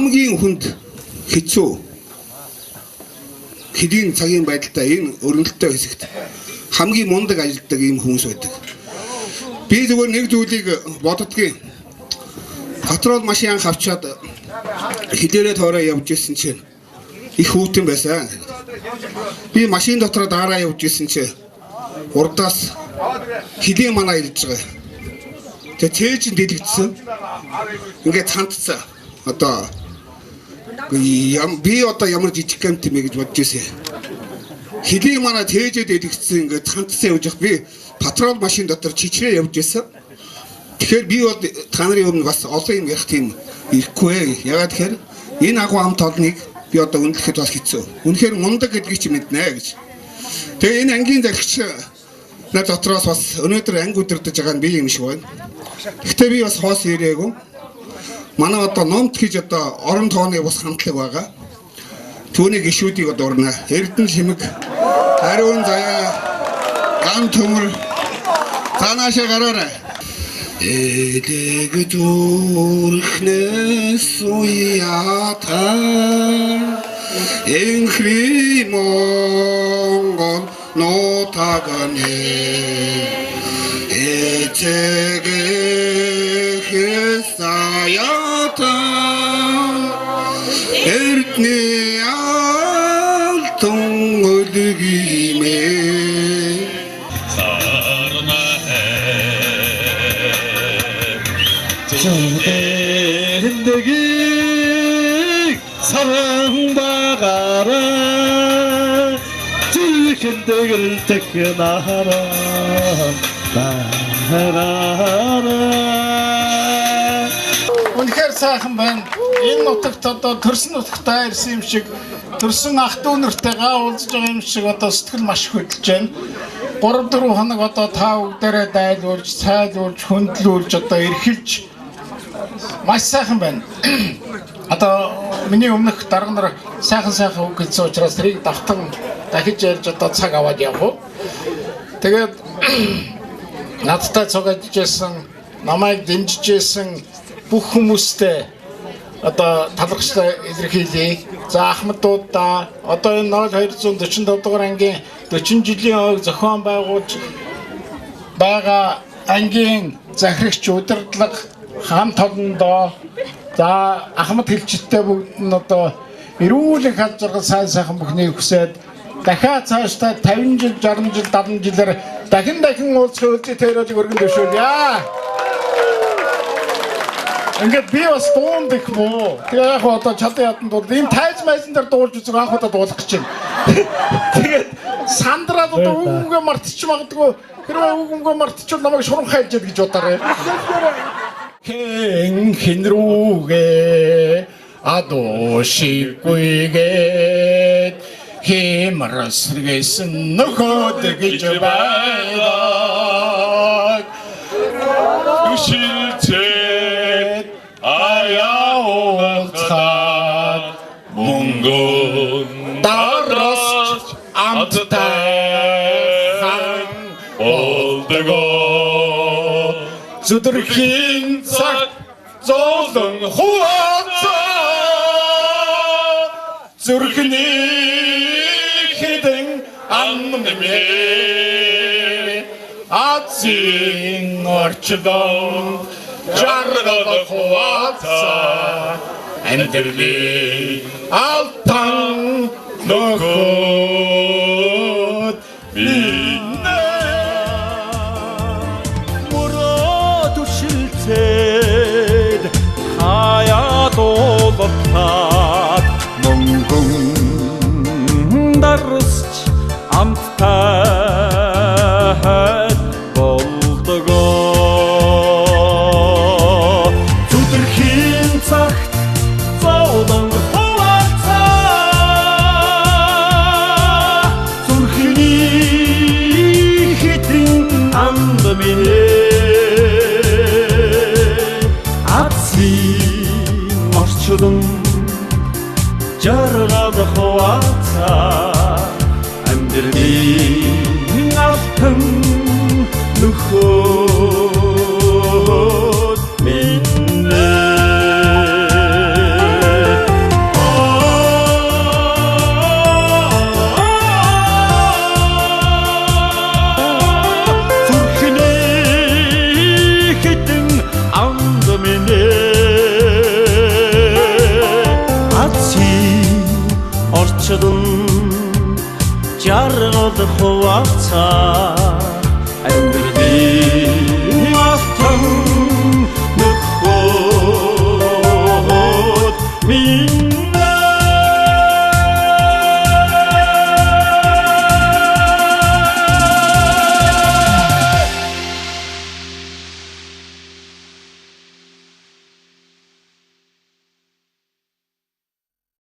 хамгийн хүнд хэцүү хэдийн цагийн байдалтай энэ өрнөлттэй хэсэгт хамгийн мундаг ажилладаг ийм хүмүүс байдаг. Би зүгээр нэг зүйлийг боддгийн. Патрол машин авчаад хилээрээ тоороо явж ирсэн чинь их хүүтэн байсан. Би машин дотроо дараа явж ирсэн чинь урдаас хилийн манаа ирж байгаа. Тэгээ цээж дэлгэцсэн. Ингээд цантцсан. Одоо би одоо ямар жижиг гэмт юм гэж бодож ирсэн. Хилийн манаа цээжэд дэлгэцсэн ингээд цантцсан явж байхад би патрол машин дотор чичрээ явж ирсэн. Тэгэхээр би бол та нарын өмнө бас олон юм ярих тийм ирэхгүй. Ягаад тэгэхээр энэ агуу хамт олныг би одоо үнэлэхэд бас хэцүү. Үнэхээр мундаг гэдгийг чи мэднэ гэж. Тэгээ энэ ангийн зарагч над дотроос бас өнөөдөр анги удирдах байгаа нь би юм шиг байна. Гэхдээ би бас хоос ирээгүй. Манай одоо номт хийж одоо орон тооны бас хамтлаг байгаа. Түүний гишүүдийг одоо урна. Эрдэнэ шимэг, ариун заяа, ган төмөр цаанаашаа гараарай. Элэг зүрхнээс уята энхри монгол нотагане эцэгэ хэсаята эрдний алтан өлгиймэ Hindagi sarang bagara Hindagil teknara Үнэхээр сайхан байна. Энэ нутагт одоо төрсөн нутагтаа ирсэн юм шиг төрсөн ах дүү нартайгаа уулзж байгаа юм шиг одоо сэтгэл маш хөдөлж байна. 3-4 хоног одоо та бүгдээрээ дайлуулж, цайлуулж, хөндлүүлж одоо эрхэлж маш сайхан байна. Одоо миний өмнөх дарга нар сайхан үг хэлсэн учраас тэрийг давтан дахиж ярьж одоо цаг аваад явах. Тэгээд надтай цугаж ижсэн, намайг дэмжижсэн бүх хүмүүстээ одоо талархлаа илэрхийлье. За Ахмадуудаа одоо энэ 0245 дугаар ангийн 40 жилийн хойг зохион байгуулж байгаа ангийн захирагч удирдлага хамт олондоо за Ахмад хэлчтэй бүгд нь одоо эрүүлэн халж байгаа сайн бүхнийг хүсээд дахиад цаашдаа 50 жил, 60 жил, 70 жилээр дахин уулзах үйлдэл төрөлийг өргөн дэвшүүлье. Ингээд би бас дуунд их муу. Тэгээ яг одоо чадан яданд бол ийм тайз майзан дээр дуулж үзэх анх удаа дуулах гэж байна. Тэгээд сандраад одоо үгүнгээ мартчих магадгүй. Хэрвээ үгүнгээ мартчихвол намайг шурам хайлж яд гэж бодоорой. Хэн рүүгээ адуушиггүйгээд хэмрасрэгэсэн нөхөд гэж байдаг. Шилцээ аяугацаад мөнгөн дараас амттай болдгоо зүдэрхийн цаг зовлон хуацаа зүрхний хэдэн амнэмээ азин орчдон жаргал хуацаа амьдрали алтан нөхөд минь мурад шилцээд хаяад олохад мөнгөн дарсч амттай болдгоо зүдэрхийн цагт зовлон хуацаа зүрхний хитэн амдминэ азин орчдон жаргал хуацаа амьдрали алтан нөхөд минь Очдон жаргал хуваацаа